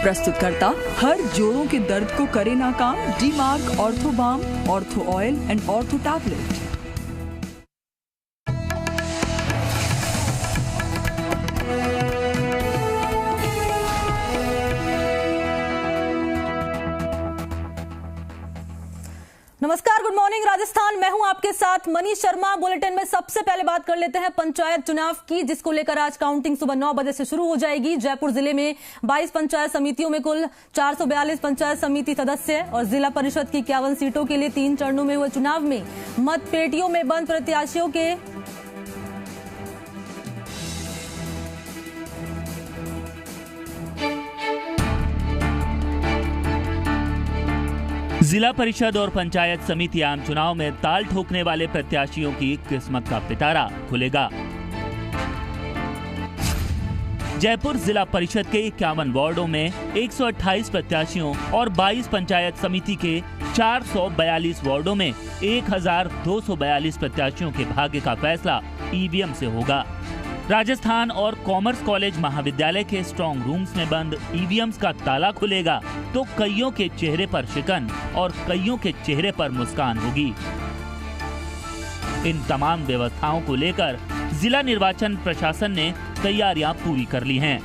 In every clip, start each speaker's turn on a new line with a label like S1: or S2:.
S1: प्रस्तुतकर्ता हर जोड़ों के दर्द को करे नाकाम। D Mark ortho balm, ortho oil and ortho tablet.
S2: नमस्कार, गुड मॉर्निंग राजस्थान। मैं हूं आपके साथ मनीष शर्मा। बुलेटिन में सबसे पहले बात कर लेते हैं पंचायत चुनाव की, जिसको लेकर आज काउंटिंग सुबह 9 बजे से शुरू हो जाएगी। जयपुर जिले में 22 पंचायत समितियों में कुल 442 पंचायत समिति सदस्य और जिला परिषद की 51 सीटों के लिए 3 चरणों में हुए चुनाव में मतपेटियों में बंद प्रत्याशियों के
S3: जिला परिषद और पंचायत समिति आम चुनाव में ताल ठोकने वाले प्रत्याशियों की किस्मत का पिटारा खुलेगा। जयपुर जिला परिषद के 51 वार्डों में 128 प्रत्याशियों और 22 पंचायत समिति के 442 वार्डों में 1242 प्रत्याशियों के भाग्य का फैसला ईवीएम से होगा। राजस्थान और कॉमर्स कॉलेज महाविद्यालय के स्ट्रॉन्ग रूम्स में बंद ईवीएम्स का ताला खुलेगा तो कईयों के चेहरे पर शिकन और कईयों के चेहरे पर मुस्कान होगी। इन तमाम व्यवस्थाओं को लेकर जिला निर्वाचन प्रशासन ने तैयारियां पूरी कर ली हैं।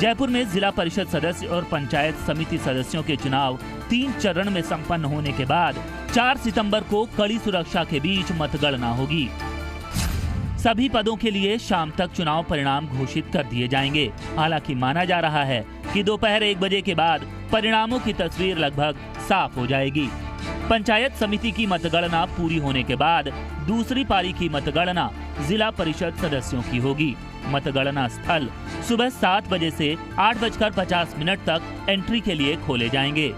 S3: जयपुर में जिला परिषद सदस्य और पंचायत समिति सदस्यों के चुनाव 3 चरण में संपन्न होने के बाद 4 सितंबर को कड़ी सुरक्षा के बीच मतगणना होगी। सभी पदों के लिए शाम तक चुनाव परिणाम घोषित कर दिए जाएंगे। हालांकि माना जा रहा है कि दोपहर 1 बजे के बाद परिणामों की तस्वीर लगभग साफ हो जाएगी। पंचायत समिति की मतगणना पूरी होने के बाद दूसरी पारी की मतगणना जिला परिषद सदस्यों की होगी। मतगणना स्थल सुबह 7 बजे से 8:50 तक एंट्री के लिए खोले जाएंगे।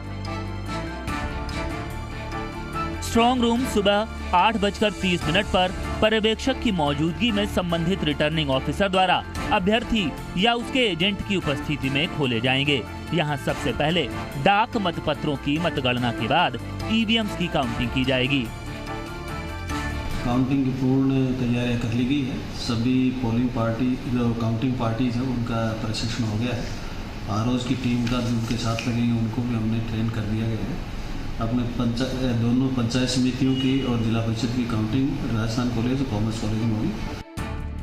S3: स्ट्रॉन्ग रूम सुबह 8:30 पर पर्यवेक्षक की मौजूदगी में संबंधित रिटर्निंग ऑफिसर द्वारा अभ्यर्थी या उसके एजेंट की उपस्थिति में खोले जाएंगे। यहां सबसे पहले डाक मतपत्रों की मतगणना के बाद ईवीएम्स की काउंटिंग की जाएगी।
S4: काउंटिंग की पूर्ण तैयारियां कर ली गई है। सभी पोलिंग पार्टी जो काउंटिंग पार्टीज है उनका प्रशिक्षण हो गया है। आरओज की टीम का जो उनके साथ लगेंगे उनको भी हमने ट्रेन कर दिया गया है। अपने दोनों पंचायत समितियों की और जिला परिषद की काउंटिंग राजस्थान कॉलेज और कॉमर्स कॉलेज में होगी।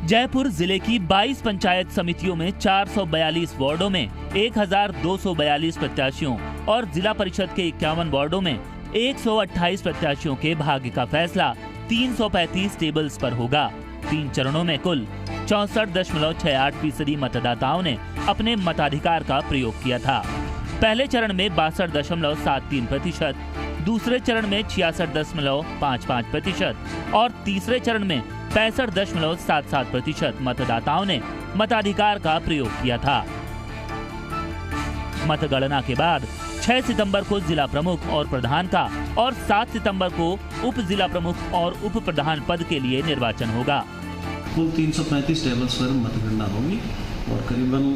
S3: जयपुर जिले की 22 पंचायत समितियों में 442 वार्डों में 1242 प्रत्याशियों और जिला परिषद के 51 वार्डों में 128 प्रत्याशियों के भाग्य का फैसला 335 टेबल्स पर होगा। 3 चरणों में कुल 64.68% मतदाताओं ने अपने मताधिकार का प्रयोग किया था। पहले चरण में 62.73%, दूसरे चरण में 66.55% और तीसरे चरण में 65.77% मतदाताओं ने मताधिकार का प्रयोग किया था। मतगणना के बाद 6 सितंबर को जिला प्रमुख और प्रधान का और 7 सितंबर को उप जिला प्रमुख और उप प्रधान पद के लिए निर्वाचन होगा।
S4: कुल 335 टेबल्स पर मतगणना होगी और करीबन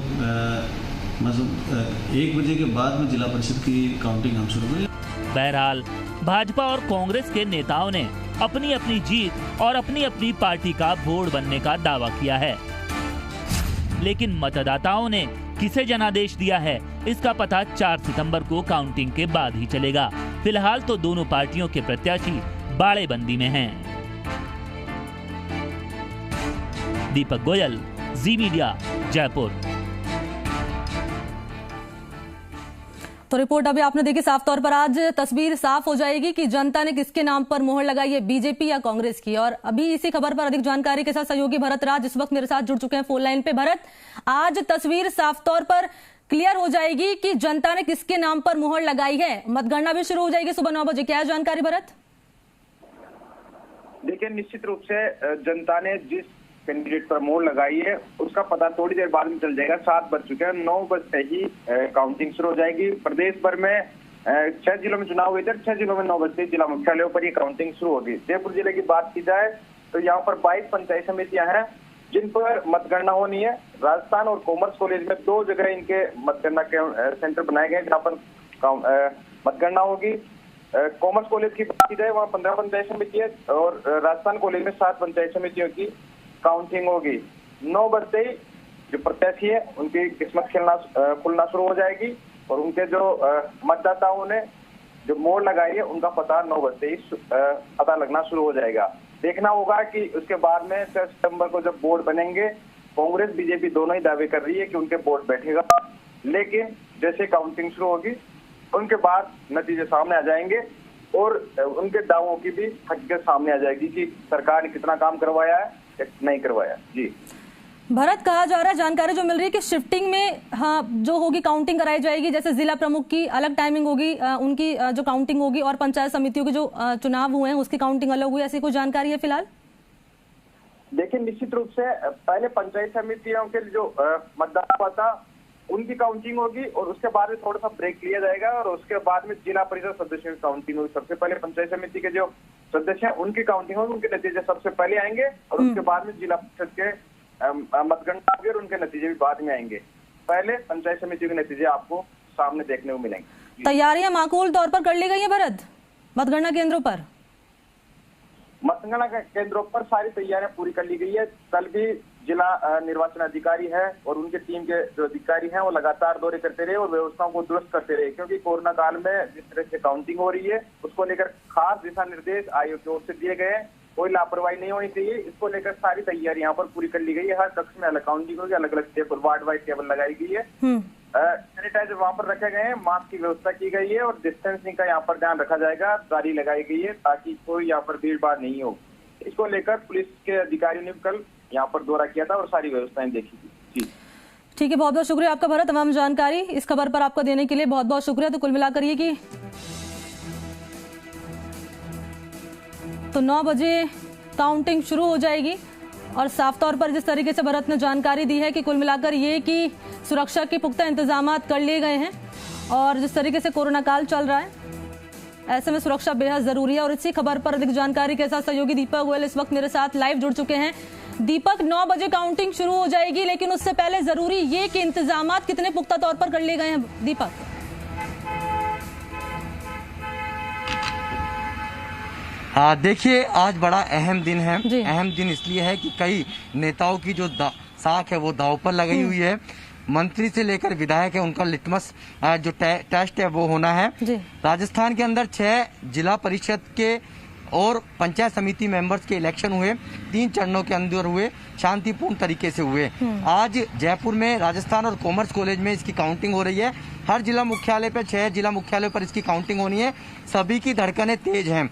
S4: 1 बजे के बाद में जिला परिषद की काउंटिंग हम शुरू हुई।
S3: बहरहाल भाजपा और कांग्रेस के नेताओं ने अपनी अपनी जीत और अपनी अपनी पार्टी का बोर्ड बनने का दावा किया है, लेकिन मतदाताओं ने किसे जनादेश दिया है इसका पता 4 सितंबर को काउंटिंग के बाद ही चलेगा। फिलहाल तो दोनों पार्टियों के प्रत्याशी बाड़ेबंदी में हैं। दीपक गोयल, जी मीडिया, जयपुर।
S2: तो रिपोर्ट अभी आपने देखी। साफ तौर पर आज तस्वीर साफ हो जाएगी कि जनता ने किसके नाम पर मोहर लगाई है, बीजेपी या कांग्रेस की। और अभी इसी खबर पर अधिक जानकारी के साथ सहयोगी भरत राज इस वक्त मेरे साथ जुड़ चुके हैं फोन लाइन पे। भरत, आज तस्वीर साफ तौर पर क्लियर हो जाएगी कि जनता ने किसके नाम पर मोहर लगाई है। मतगणना भी शुरू हो जाएगी सुबह 9 बजे। क्या है जानकारी भरत?
S5: देखिए, निश्चित रूप से जनता ने जिस कैंडिडेट पर मोहर लगाई है उसका पता थोड़ी देर बाद में चल जाएगा। 7 बज चुके हैं, 9 बजे ही काउंटिंग शुरू हो जाएगी। प्रदेश भर में 6 जिलों में चुनाव हुए थे। 6 जिलों में 9 बजे जिला मुख्यालयों पर ये काउंटिंग शुरू होगी। जयपुर जिले की बात की जाए तो यहाँ पर 22 पंचायत समितियां हैं जिन पर मतगणना होनी है। राजस्थान और कॉमर्स कॉलेज में 2 जगह इनके मतगणना के सेंटर बनाए गए जहाँ पर मतगणना होगी। कॉमर्स कॉलेज की बात की जाए वहाँ 15 पंचायत समिति है और राजस्थान कॉलेज में 7 पंचायत समितियों की काउंटिंग होगी। 9 बजते ही जो प्रत्याशी है उनकी किस्मत खुलना शुरू हो जाएगी और उनके जो मतदाताओं ने जो मोहर लगाई है उनका पता 9 बजे ही पता लगना शुरू हो जाएगा। देखना होगा कि उसके बाद में 6 सितंबर को जब बोर्ड बनेंगे, कांग्रेस बीजेपी दोनों ही दावे कर रही है कि उनके बोर्ड बैठेगा, लेकिन जैसे काउंटिंग शुरू होगी उनके बाद नतीजे सामने आ जाएंगे और उनके दावों की भी हकीकत सामने आ जाएगी कि सरकार ने कितना काम करवाया है या नहीं करवाया। जी
S2: भरत, कहा जा रहा है, जानकारी जो मिल रही है कि शिफ्टिंग में हाँ जो होगी काउंटिंग कराई जाएगी, जैसे जिला प्रमुख की अलग टाइमिंग होगी, उनकी जो काउंटिंग होगी, और पंचायत समितियों के जो चुनाव हुए हैं उसकी काउंटिंग अलग हुई, ऐसी कोई जानकारी है फिलहाल?
S5: देखिए, निश्चित रूप से पहले पंचायत समितियों के जो मतदाता था उनकी काउंटिंग होगी और उसके बाद में थोड़ा सा ब्रेक लिया जाएगा और उसके बाद में जिला परिषद सदस्यों की काउंटिंग होगी। सबसे पहले पंचायत समिति के जो सदस्य हैं उनकी काउंटिंग होगी, उनके नतीजे सबसे पहले आएंगे और उसके बाद में जिला परिषद के मतगणना होगी और उनके नतीजे भी बाद में आएंगे। पहले पंचायत समिति के नतीजे आपको सामने देखने को मिलेंगे।
S2: तैयारियां माकूल तौर पर कर ली गई है भरत, मतगणना केंद्रों पर?
S5: मतगणना केंद्रों पर सारी तैयारियां पूरी कर ली गई है। कल भी जिला निर्वाचन अधिकारी है और उनके टीम के जो अधिकारी हैं वो लगातार दौरे करते रहे और व्यवस्थाओं को दुरुस्त करते रहे, क्योंकि कोरोना काल में जिस तरह से काउंटिंग हो रही है उसको लेकर खास दिशा निर्देश आयोग की ओर से दिए गए हैं। कोई लापरवाही नहीं होनी चाहिए, इसको लेकर सारी तैयारी यहाँ पर पूरी कर ली गई है। हर कक्ष में अलग काउंटिंग होगी, अलग अलग टेबल, वार्ड वाइज टेबल लगाई गई है, सैनिटाइजर वहाँ पर रखे गए हैं, मास्क की व्यवस्था की गई है और डिस्टेंसिंग का यहाँ पर ध्यान रखा जाएगा। गाड़ी लगाई गई है ताकि कोई यहाँ पर भीड़ भाड़ नहीं हो। इसको लेकर पुलिस के अधिकारियों ने कल यहाँ पर दौरा किया था और सारी व्यवस्थाएं देखी थी।
S2: ठीक है, बहुत बहुत शुक्रिया आपका भरत, तमाम जानकारी इस खबर पर आपका देने के लिए बहुत बहुत शुक्रिया। तो कुल मिलाकर ये कि तो 9 बजे काउंटिंग शुरू हो जाएगी और साफ तौर पर जिस तरीके से भरत ने जानकारी दी है कि कुल मिलाकर ये कि सुरक्षा के पुख्ता इंतजाम कर लिए गए हैं और जिस तरीके से कोरोना काल चल रहा है ऐसे में सुरक्षा बेहद जरूरी है। और इसी खबर पर अधिक जानकारी के साथ सहयोगी दीपक गोयल इस वक्त मेरे साथ लाइव जुड़ चुके हैं। दीपक, 9 बजे काउंटिंग शुरू हो जाएगी, लेकिन उससे पहले जरूरी ये कि इंतजामात कितने पुख्ता तौर पर कर लिए गए हैं दीपक?
S6: देखिए, आज बड़ा अहम दिन है। अहम दिन इसलिए है कि कई नेताओं की जो साख है वो दांव पर लगाई हुई है। मंत्री से लेकर विधायक है, उनका लिटमस जो टेस्ट है वो होना है। राजस्थान के अंदर 6 जिला परिषद के और पंचायत समिति मेंबर्स के इलेक्शन हुए, 3 चरणों के अंदर हुए, शांतिपूर्ण तरीके से हुए। आज जयपुर में राजस्थान और कॉमर्स कॉलेज में इसकी काउंटिंग हो रही है। हर जिला मुख्यालय पर 6 जिला मुख्यालय पर इसकी काउंटिंग होनी है। सभी की धड़कनें तेज हैं।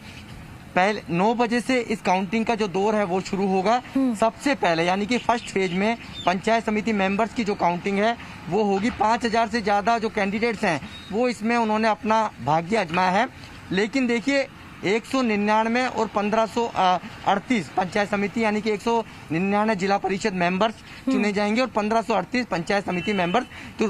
S6: पहले 9 बजे से इस काउंटिंग का जो दौर है वो शुरू होगा। सबसे पहले यानी कि फर्स्ट फेज में पंचायत समिति मेंबर्स की जो काउंटिंग है वो होगी। 5000 से ज्यादा जो कैंडिडेट्स हैं वो इसमें उन्होंने अपना भाग्य आजमाया है। लेकिन देखिए, 199 और 1538 पंचायत समिति यानी कि 199 जिला परिषद मेंबर्स चुने जाएंगे और 1538 पंचायत समिति मेंबर्स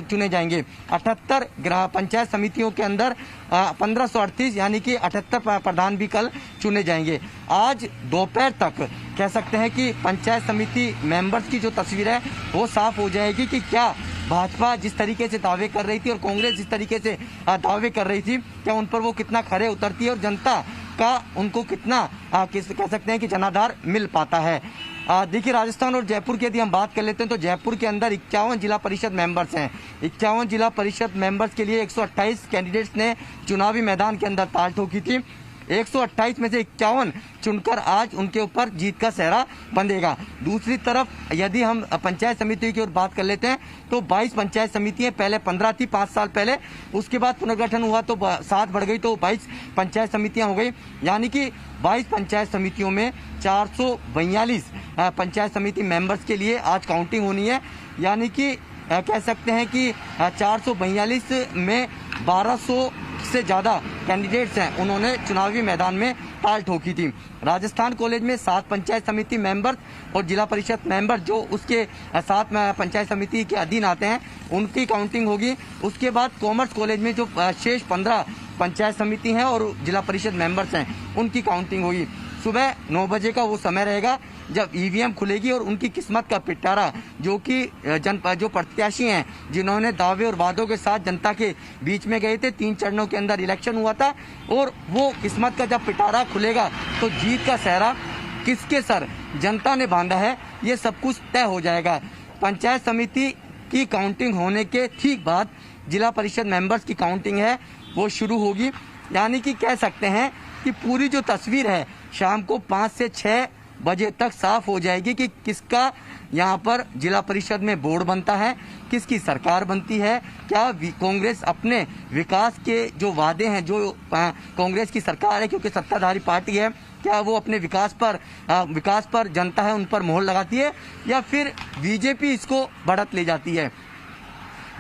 S6: चुने जाएंगे। 78 पंचायत समितियों के अंदर 1538 यानी कि 78 प्रधान भी कल चुने जाएंगे। आज दोपहर तक कह सकते हैं कि पंचायत समिति मेंबर्स की जो तस्वीर है वो साफ हो जाएगी कि क्या भाजपा जिस तरीके से दावे कर रही थी और कांग्रेस जिस तरीके से दावे कर रही थी, क्या उन पर वो कितना खरे उतरती है और जनता का उनको कितना कह सकते हैं कि जनाधार मिल पाता है। देखिए, राजस्थान और जयपुर की यदि हम बात कर लेते हैं तो जयपुर के अंदर 51 जिला परिषद मेंबर्स हैं। 51 जिला परिषद मेंबर्स के लिए 128 कैंडिडेट्स ने चुनावी मैदान के अंदर ताल ठोकी थी। 128 में से 51 चुनकर आज उनके ऊपर जीत का सेहरा बंधेगा। दूसरी तरफ यदि हम पंचायत समिति की ओर बात कर लेते हैं तो 22 पंचायत समितियां, पहले 15 थी 5 साल पहले, उसके बाद पुनर्गठन हुआ तो 7 बढ़ गई तो 22 पंचायत समितियां हो गई। यानी कि 22 पंचायत समितियों में 442 पंचायत समिति मेंबर्स के लिए आज काउंटिंग होनी है। यानी कि कह सकते हैं कि 442 में 1200 से ज्यादा कैंडिडेट्स हैं, उन्होंने चुनावी मैदान में ताल ठोकी थी। राजस्थान कॉलेज में 7 पंचायत समिति मेंबर और जिला परिषद मेंबर जो उसके 7 पंचायत समिति के अधीन आते हैं उनकी काउंटिंग होगी। उसके बाद कॉमर्स कॉलेज में जो शेष 15 पंचायत समिति हैं और जिला परिषद मेंबर्स हैं उनकी काउंटिंग होगी। सुबह 9 बजे का वो समय रहेगा जब ईवीएम खुलेगी और उनकी किस्मत का पिटारा जो कि जो प्रत्याशी हैं जिन्होंने दावे और वादों के साथ जनता के बीच में गए थे, 3 चरणों के अंदर इलेक्शन हुआ था और वो किस्मत का जब पिटारा खुलेगा तो जीत का सेहरा किसके सर जनता ने बांधा है ये सब कुछ तय हो जाएगा। पंचायत समिति की काउंटिंग होने के ठीक बाद जिला परिषद मेंबर्स की काउंटिंग है वो शुरू होगी। यानी कि कह सकते हैं कि पूरी जो तस्वीर है शाम को 5 से 6 बजे तक साफ हो जाएगी कि किसका यहाँ पर जिला परिषद में बोर्ड बनता है, किसकी सरकार बनती है, क्या कांग्रेस अपने विकास के जो वादे हैं, जो कांग्रेस की सरकार है क्योंकि सत्ताधारी पार्टी है, क्या वो अपने विकास पर जनता है उन पर मोहर लगाती है या फिर बीजेपी इसको बढ़त ले जाती है।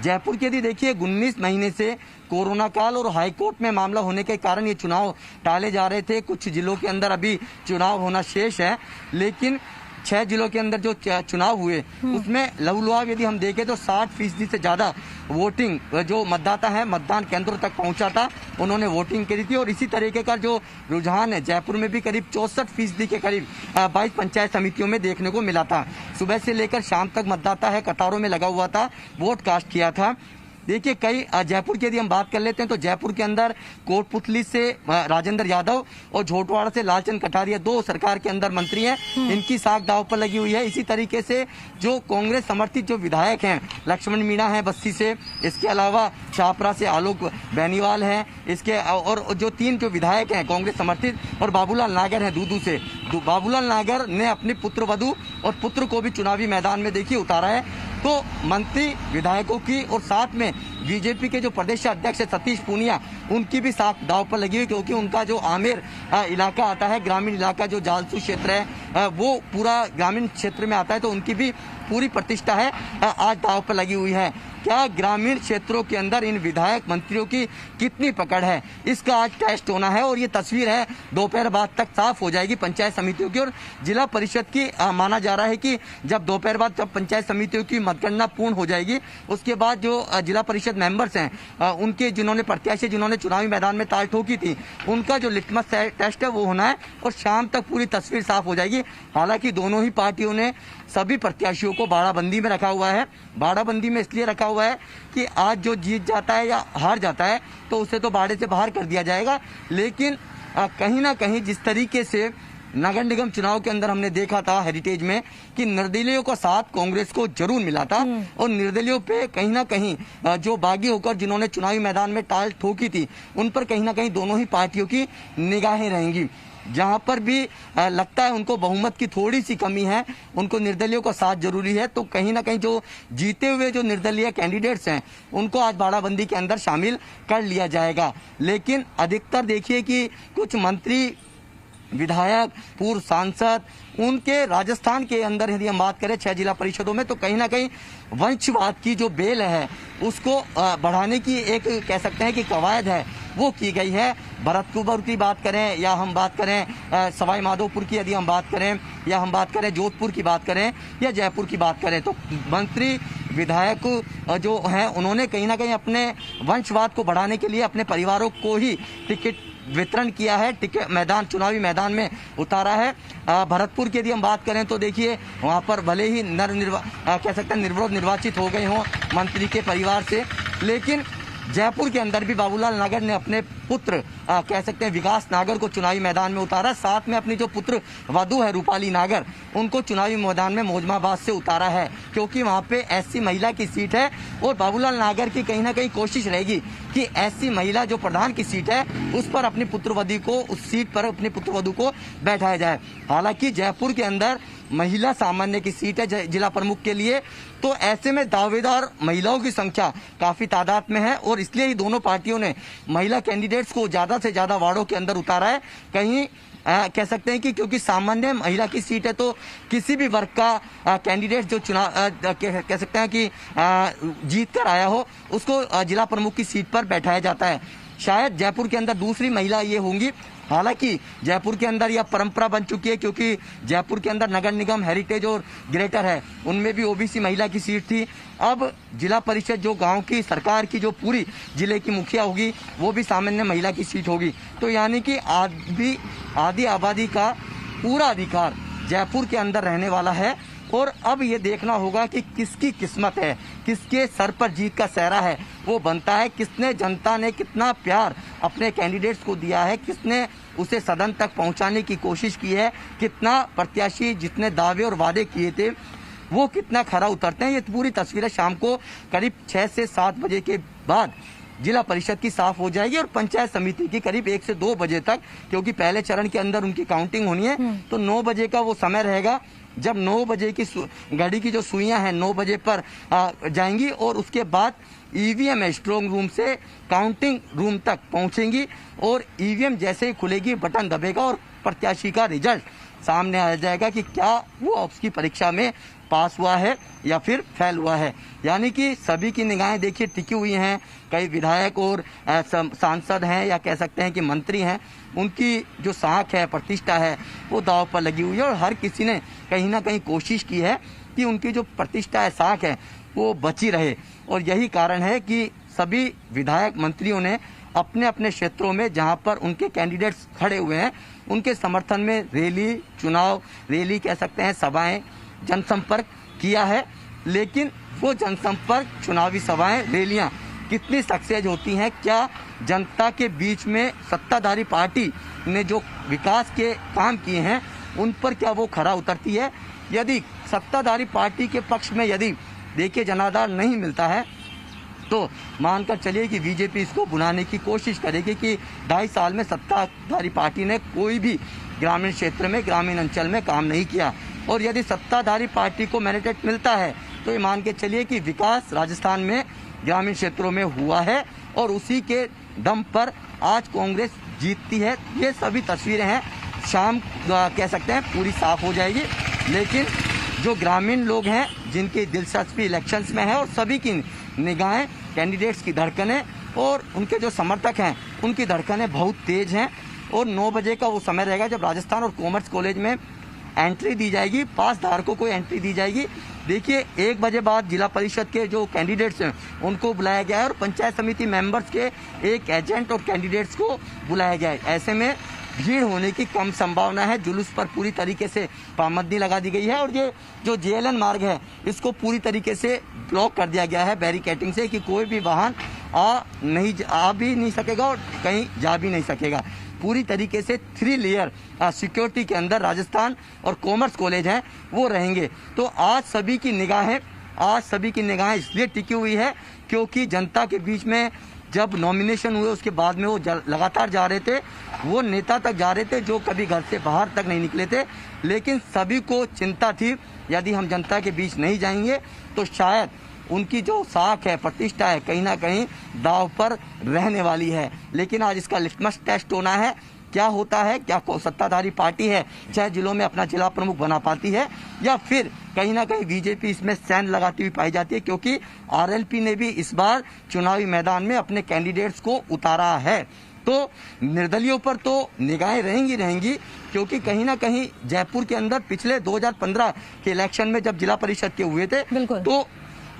S6: जयपुर के यदि देखिए 19 महीने से कोरोना काल और हाईकोर्ट में मामला होने के कारण ये चुनाव टाले जा रहे थे। कुछ जिलों के अंदर अभी चुनाव होना शेष है, लेकिन 6 जिलों के अंदर जो चुनाव हुए उसमें लहूलुहाव यदि हम देखें तो 60% से ज्यादा वोटिंग जो मतदाता है मतदान केंद्रों तक पहुंचा था, उन्होंने वोटिंग करी थी। और इसी तरीके का जो रुझान है जयपुर में भी करीब 64% के करीब 22 पंचायत समितियों में देखने को मिला था। सुबह से लेकर शाम तक मतदाता है कतारों में लगा हुआ था, वोट कास्ट किया था। देखिए कई जयपुर की यदि हम बात कर लेते हैं तो जयपुर के अंदर कोटपुतली से राजेंद्र यादव और झोटवाड़ा से लालचंद कटारिया 2 सरकार के अंदर मंत्री हैं, इनकी साख दाव पर लगी हुई है। इसी तरीके से जो कांग्रेस समर्थित जो विधायक हैं, लक्ष्मण मीणा हैं बस्सी से, इसके अलावा शाहपुरा से आलोक बेनीवाल हैं, इसके और जो 3 जो विधायक हैं कांग्रेस समर्थित, और बाबूलाल नागर हैं दूदू से। बाबूलाल नागर ने अपने पुत्र वधू और पुत्र को भी चुनावी मैदान में देखिए उतारा है। तो मंत्री विधायकों की और साथ में बीजेपी के जो प्रदेश अध्यक्ष है सतीश पूनिया, उनकी भी साख दाव पर लगी हुई, क्योंकि उनका जो आमेर इलाका आता है, ग्रामीण इलाका जो जालसू क्षेत्र है वो पूरा ग्रामीण क्षेत्र में आता है, तो उनकी भी पूरी प्रतिष्ठा है आज दाव पर लगी हुई है। क्या ग्रामीण क्षेत्रों के अंदर इन विधायक मंत्रियों की कितनी पकड़ है, इसका आज टेस्ट होना है। और ये तस्वीर है दोपहर बाद तक साफ हो जाएगी पंचायत समितियों की और जिला परिषद की। माना जा रहा है कि जब दोपहर बाद जब पंचायत समितियों की मतगणना पूर्ण हो जाएगी, उसके बाद जो जिला परिषद मेंबर्स हैं उनके जिन्होंने प्रत्याशी जिन्होंने चुनावी मैदान में ताल ठोकी थी, उनका जो लिटमस टेस्ट है वो होना है और शाम तक पूरी तस्वीर साफ हो जाएगी। हालांकि दोनों ही पार्टियों ने सभी प्रत्याशियों को बाड़ाबंदी में रखा हुआ है। बाड़ाबंदी में इसलिए रखा हुआ है कि आज जो जीत जाता है या हार जाता है तो उसे तो बाड़े से बाहर कर दिया जाएगा, लेकिन कहीं ना कहीं जिस तरीके से नगर निगम चुनाव के अंदर हमने देखा था हेरिटेज में कि निर्दलीयों का साथ कांग्रेस को जरूर मिला था और निर्दलीयों पे कहीं ना कहीं जो बागी होकर जिन्होंने चुनावी मैदान में टाल ठोकी थी, उन पर कहीं ना कहीं दोनों ही पार्टियों की निगाहें रहेंगी। जहां पर भी लगता है उनको बहुमत की थोड़ी सी कमी है, उनको निर्दलीयों का साथ जरूरी है, तो कहीं ना कहीं जो जीते हुए जो निर्दलीय कैंडिडेट्स हैं उनको आज बाड़ाबंदी के अंदर शामिल कर लिया जाएगा। लेकिन अधिकतर देखिए कि कुछ मंत्री विधायक पूर्व सांसद उनके राजस्थान के अंदर यदि हम बात करें 6 जिला परिषदों में, तो कहीं ना कहीं वंशवाद की जो बेल है उसको बढ़ाने की एक कह सकते हैं कि कवायद है वो की गई है। भरतपुर की बात करें या हम बात करें सवाई माधोपुर की यदि हम बात करें या हम बात करें जोधपुर की बात करें या जयपुर की बात करें, तो मंत्री विधायक जो हैं उन्होंने कहीं ना कहीं अपने वंशवाद को बढ़ाने के लिए अपने परिवारों को ही टिकट वितरण किया है, टिकट मैदान चुनावी मैदान में उतारा है। भरतपुर की यदि हम बात करें तो देखिए वहाँ पर भले ही कह सकते हैं निर्विरोध निर्वाचित हो गए हों मंत्री के परिवार से, लेकिन जयपुर के अंदर भी बाबूलाल नागर ने अपने पुत्र कह सकते हैं विकास नागर को चुनावी मैदान में उतारा, साथ में अपनी जो पुत्र वधू है रूपाली नागर उनको चुनावी मैदान में मौजमाबाद से उतारा है, क्योंकि वहां पे एससी महिला की सीट है और बाबूलाल नागर की कहीं ना कहीं कोशिश रहेगी कि एससी महिला जो प्रधान की सीट है उस पर अपनी पुत्रवधू को उस सीट पर अपनी पुत्रवधू को बैठाया जाए। हालांकि जयपुर के अंदर महिला सामान्य की सीट है जिला प्रमुख के लिए, तो ऐसे में दावेदार महिलाओं की संख्या काफी तादाद में है और इसलिए ही दोनों पार्टियों ने महिला कैंडिडेट्स को ज्यादा से ज्यादा वार्डों के अंदर उतारा है। कहीं कह सकते हैं कि क्योंकि सामान्य महिला की सीट है तो किसी भी वर्ग का कैंडिडेट जो चुनाव कह सकते हैं कि जीत कर आया हो उसको जिला प्रमुख की सीट पर बैठाया जाता है। शायद जयपुर के अंदर दूसरी महिला ये होंगी। हालांकि जयपुर के अंदर यह परंपरा बन चुकी है, क्योंकि जयपुर के अंदर नगर निगम हेरिटेज और ग्रेटर है, उनमें भी ओबीसी महिला की सीट थी। अब जिला परिषद जो गांव की सरकार की जो पूरी जिले की मुखिया होगी वो भी सामान्य महिला की सीट होगी, तो यानी कि आधी आबादी का पूरा अधिकार जयपुर के अंदर रहने वाला है। और अब ये देखना होगा कि किसकी किस्मत है, किसके सर पर जीत का सहरा है वो बनता है, किसने जनता ने कितना प्यार अपने कैंडिडेट्स को दिया है, किसने उसे सदन तक पहुंचाने की कोशिश की है, कितना प्रत्याशी जितने दावे और वादे किए थे वो कितना खरा उतरते हैं। ये पूरी तस्वीरें शाम को करीब 6 से 7 बजे के बाद जिला परिषद की साफ हो जाएगी और पंचायत समिति की करीब 1 से 2 बजे तक, क्योंकि पहले चरण के अंदर उनकी काउंटिंग होनी है, तो 9 बजे का वो समय रहेगा। जब 9 बजे की घड़ी की जो सुइयां हैं 9 बजे पर जाएंगी और उसके बाद ईवीएम स्ट्रांग रूम से काउंटिंग रूम तक पहुंचेंगी और ईवीएम जैसे ही खुलेगी बटन दबेगा और प्रत्याशी का रिजल्ट सामने आ जाएगा कि क्या वो उसकी परीक्षा में पास हुआ है या फिर फेल हुआ है। यानी कि सभी की निगाहें देखिए टिकी हुई हैं। कई विधायक और सांसद हैं या कह सकते हैं कि मंत्री हैं, उनकी जो साख है, प्रतिष्ठा है, वो दांव पर लगी हुई है और हर किसी ने कहीं ना कहीं कोशिश की है कि उनकी जो प्रतिष्ठा है, साख है, वो बची रहे। और यही कारण है कि सभी विधायक मंत्रियों ने अपने अपने क्षेत्रों में जहां पर उनके कैंडिडेट्स खड़े हुए हैं उनके समर्थन में रैली, चुनाव रैली कह सकते हैं, सभाएं, जनसंपर्क किया है। लेकिन वो जनसंपर्क, चुनावी सभाएं, रैलियां कितनी सक्सेस होती हैं, क्या जनता के बीच में सत्ताधारी पार्टी ने जो विकास के काम किए हैं उन पर क्या वो खरा उतरती है। यदि सत्ताधारी पार्टी के पक्ष में यदि देखिए जनाधार नहीं मिलता है तो मानकर चलिए कि बीजेपी इसको बुलाने की कोशिश करेगी कि 2.5 साल में सत्ताधारी पार्टी ने कोई भी ग्रामीण क्षेत्र में, ग्रामीण अंचल में काम नहीं किया। और यदि सत्ताधारी पार्टी को मैंडेट मिलता है तो ये मान के चलिए कि विकास राजस्थान में ग्रामीण क्षेत्रों में हुआ है और उसी के दम पर आज कांग्रेस जीतती है। ये सभी तस्वीरें हैं, शाम कह सकते हैं पूरी साफ हो जाएगी। लेकिन जो ग्रामीण लोग हैं जिनकी दिलचस्पी इलेक्शंस में है और सभी की निगाहें कैंडिडेट्स की धड़कनें और उनके जो समर्थक हैं उनकी धड़कनें बहुत तेज हैं। और 9 बजे का वो समय रहेगा जब राजस्थान और कॉमर्स कॉलेज में एंट्री दी जाएगी, पास धारकों को एंट्री दी जाएगी। देखिए 1 बजे बाद जिला परिषद के जो कैंडिडेट्स हैं उनको बुलाया गया है और पंचायत समिति मेंबर्स के एक एजेंट और कैंडिडेट्स को बुलाया गया है। ऐसे में भीड़ होने की कम संभावना है। जुलूस पर पूरी तरीके से पाबंदी लगा दी गई है और ये जो जेएलएन मार्ग है इसको पूरी तरीके से ब्लॉक कर दिया गया है बैरिकेटिंग से कि कोई भी वाहन आ भी नहीं सकेगा और कहीं जा भी नहीं सकेगा। पूरी तरीके से 3 लेयर सिक्योरिटी के अंदर राजस्थान और कॉमर्स कॉलेज हैं वो रहेंगे। तो आज सभी की निगाहें इसलिए टिकी हुई है क्योंकि जनता के बीच में जब नॉमिनेशन हुए उसके बाद में वो लगातार जा रहे थे, वो नेता तक जा रहे थे जो कभी घर से बाहर तक नहीं निकले थे। लेकिन सभी को चिंता थी यदि हम जनता के बीच नहीं जाएंगे तो शायद उनकी जो साख है, प्रतिष्ठा है, कहीं ना कहीं दांव पर रहने वाली है। लेकिन आज इसका लिटमस टेस्ट होना है, क्या होता है, क्या सत्ताधारी पार्टी है 6 जिलों में अपना जिला प्रमुख बना पाती है या फिर कहीं ना कहीं बीजेपी इसमें सैन लगाती हुई पाई जाती है। क्योंकि आरएलपी ने भी इस बार चुनावी मैदान में अपने कैंडिडेट्स को उतारा है। तो निर्दलियों पर तो निगाहें रहेंगी क्योंकि कहीं ना कहीं जयपुर के अंदर पिछले 2015 के इलेक्शन में जब जिला परिषद के हुए थे तो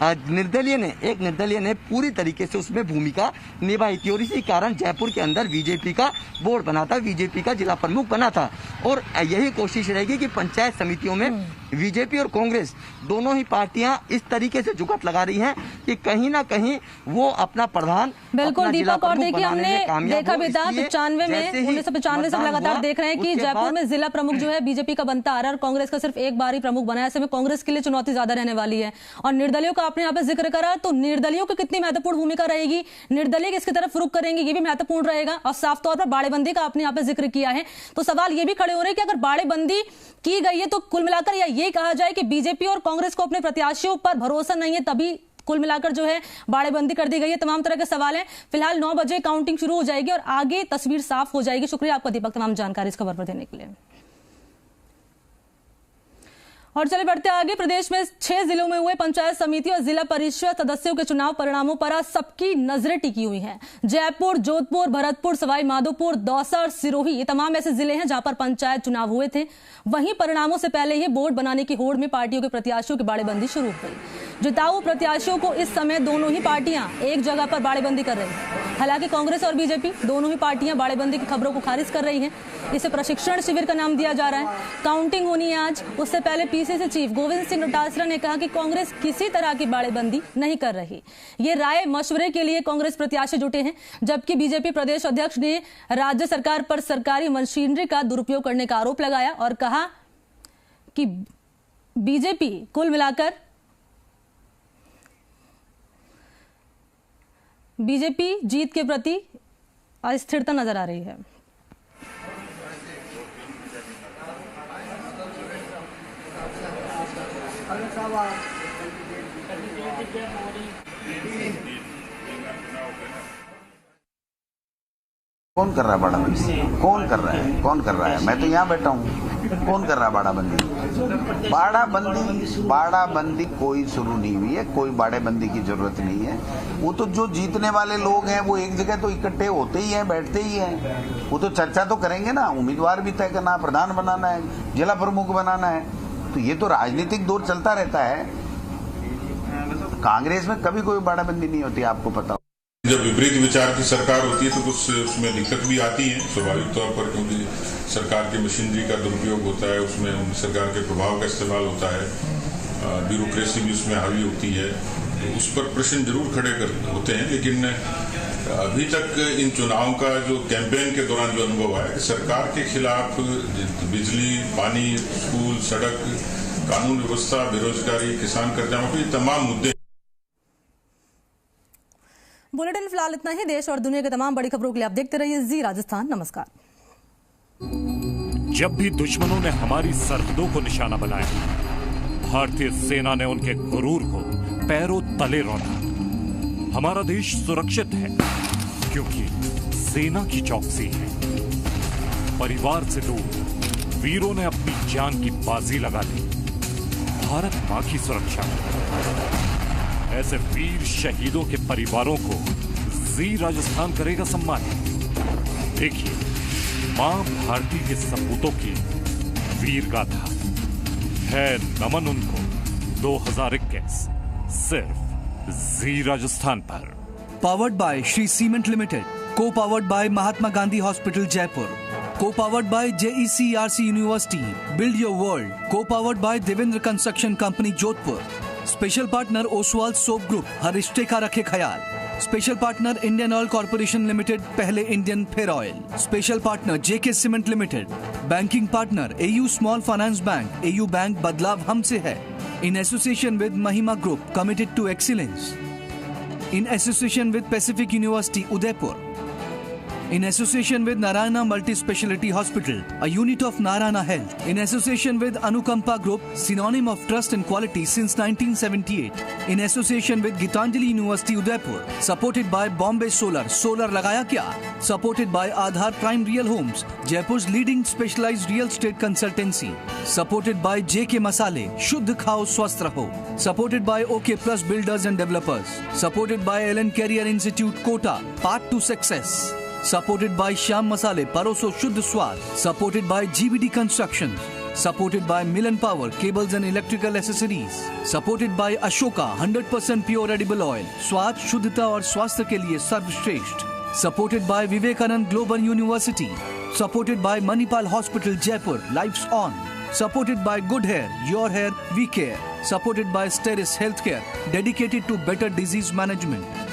S6: निर्दलीय ने पूरी तरीके से उसमें भूमिका निभाई थी और इसी कारण जयपुर के अंदर बीजेपी का बोर्ड बना था, बीजेपी का जिला प्रमुख बना था। और यही कोशिश रहेगी कि पंचायत समितियों में बीजेपी और कांग्रेस दोनों ही पार्टियां इस तरीके से जुगत लगा रही हैं कि कहीं ना कहीं वो अपना प्रधान
S2: बिल्कुल दीपक। और देखिए हमने देखा भी था 95 में 1995 से लगातार देख रहे हैं कि जयपुर में जिला प्रमुख जो है बीजेपी का बनता आ रहा है और कांग्रेस का सिर्फ एक बार ही प्रमुख बना है। ऐसे में कांग्रेस के लिए चुनौती ज्यादा रहने वाली है। और निर्दलियों का आपने यहाँ पे जिक्र करा तो निर्दलियों की कितनी महत्वपूर्ण भूमिका रहेगी, निर्दलीय किसकी तरफ रुख करेंगे ये भी महत्वपूर्ण रहेगा। और साफ तौर पर बाड़ेबंदी का आपने यहाँ पे जिक्र किया है तो सवाल ये भी खड़े हो रहे हैं कि अगर बाड़ेबंदी की गई है तो कुल मिलाकर या ये कहा जाए कि बीजेपी और कांग्रेस को अपने प्रत्याशियों पर भरोसा नहीं है तभी कुल मिलाकर जो है बाड़ेबंदी कर दी गई है। तमाम तरह के सवाल हैं। फिलहाल 9 बजे काउंटिंग शुरू हो जाएगी और आगे तस्वीर साफ हो जाएगी। शुक्रिया आपका दीपक तमाम जानकारी इस खबर पर देने के लिए। और चले बढ़ते आगे। प्रदेश में 6 जिलों में हुए पंचायत समिति और जिला परिषद सदस्यों के चुनाव परिणामों पर आज सबकी नजरें टिकी हुई हैं। जयपुर, जोधपुर, भरतपुर, सवाई माधोपुर, दौसा और सिरोही ये तमाम ऐसे जिले हैं जहां पर पंचायत चुनाव हुए थे। वहीं परिणामों से पहले ही बोर्ड बनाने की होड़ में पार्टियों के प्रत्याशियों की बाड़ेबंदी शुरू हो गई। जिताऊ प्रत्याशियों को इस समय दोनों ही पार्टियां एक जगह पर बाड़ेबंदी कर रही हैं। हालांकि कांग्रेस और बीजेपी दोनों ही पार्टियां बाड़ेबंदी की खबरों को खारिज कर रही हैं। इसे प्रशिक्षण शिविर का नाम दिया जा रहा है। काउंटिंग होनी है आज। उससे पहले पीसीसी चीफ गोविंद सिंह डोटासरा ने कहा कि कांग्रेस किसी तरह की बाड़ेबंदी नहीं कर रही। ये राय मशवरे के लिए कांग्रेस प्रत्याशी जुटे हैं, जबकि बीजेपी प्रदेश अध्यक्ष ने राज्य सरकार पर सरकारी मशीनरी का दुरुपयोग करने का आरोप लगाया और कहा कि बीजेपी कुल मिलाकर बीजेपी जीत के प्रति अस्थिरता नजर आ रही है।
S7: कौन कर रहा है बाड़ाबंदी? कौन कर रहा है? कौन कर रहा है? मैं तो यहाँ बैठा हूँ। कौन कर रहा है बाड़ाबंदी? बाड़ाबंदी कोई शुरू नहीं हुई है, कोई बाड़ेबंदी की जरूरत नहीं है। वो तो जो जीतने वाले लोग हैं वो एक जगह तो इकट्ठे होते ही हैं, बैठते ही हैं। वो तो चर्चा तो करेंगे ना, उम्मीदवार भी तय करना, प्रधान बनाना है, जिला प्रमुख बनाना है। तो ये तो राजनीतिक दौर चलता रहता है। कांग्रेस में कभी कोई बाड़ाबंदी नहीं होती, आपको पता।
S8: जब विपरीत विचार की सरकार होती है तो कुछ उसमें दिक्कत भी आती है स्वाभाविक तौर पर, क्योंकि सरकार की मशीनरी का दुरुपयोग होता है, उसमें सरकार के प्रभाव का इस्तेमाल होता है, ब्यूरोक्रेसी भी उसमें हावी होती है, तो उस पर प्रश्न जरूर खड़े होते हैं। लेकिन अभी तक इन चुनावों का जो कैंपेन के दौरान जो अनुभव आया कि सरकार के खिलाफ बिजली, पानी, स्कूल, सड़क, कानून व्यवस्था, बेरोजगारी, किसान कर्जा माफी, ये तमाम मुद्दे।
S2: बुलेटिन फिलहाल इतना ही। देश और दुनिया के तमाम बड़ी खबरों के लिए आप देखते रहिए जी राजस्थान। नमस्कार।
S9: जब भी दुश्मनों ने हमारी सरहदों को निशाना बनाया, भारतीय सेना ने उनके गुरूर को पैरों तले रौंदा। हमारा देश सुरक्षित है क्योंकि सेना की चौकसी है। परिवार से दूर वीरों ने अपनी जान की बाजी लगा दी भारत मां की सुरक्षा। ऐसे वीर शहीदों के परिवारों को जी राजस्थान करेगा सम्मान। देखिए मां भारती के सपूतों की वीर गाथा है नमन उनको 2021 सिर्फ जी राजस्थान पर।
S10: Powered by Shree cement limited, co powered by Mahatma Gandhi hospital Jaipur, co powered by JECRC university build your world, co powered by Devendra construction company Jodhpur, special partner Oswal soap group, हर रिश्ते का रखे ख्याल, special partner Indian oil corporation limited, पहले Indian फिर oil, special partner JK cement limited, banking partner AU small finance bank, AU bank बदलाव हमसे है, इन एसोसिएशन विद महिमा group committed to excellence, in association with Pacific University Udaipur, in association with Narayana Multi-Speciality Hospital, a unit of Narayana Health, in association with Anukampa Group, synonym of trust and quality since 1978, in association with Gitanjali University Udaipur, supported by Bombay Solar, Solar Lagaya Kya, supported by Aadhar Prime Real Homes, Jaipur's leading specialized real estate consultancy, supported by JK Masale, Shuddh Khao Swasth Raho, supported by OK Plus Builders and Developers, supported by Ellen Career Institute Kota, Path to Success, supported by Shyam Masale, Paroso Shuddh Swad, supported by GBD Constructions, supported by Milan Power, Cables and Electrical Accessories, supported by Ashoka, 100% pure edible oil, स्वाद शुद्धता और स्वास्थ्य के लिए सर्वश्रेष्ठ, supported by Vivekanand Global University, supported by Manipal Hospital Jaipur, Lives On, supported by Good Hair, Your Hair, We Care, supported by Steris Healthcare, dedicated to better disease management.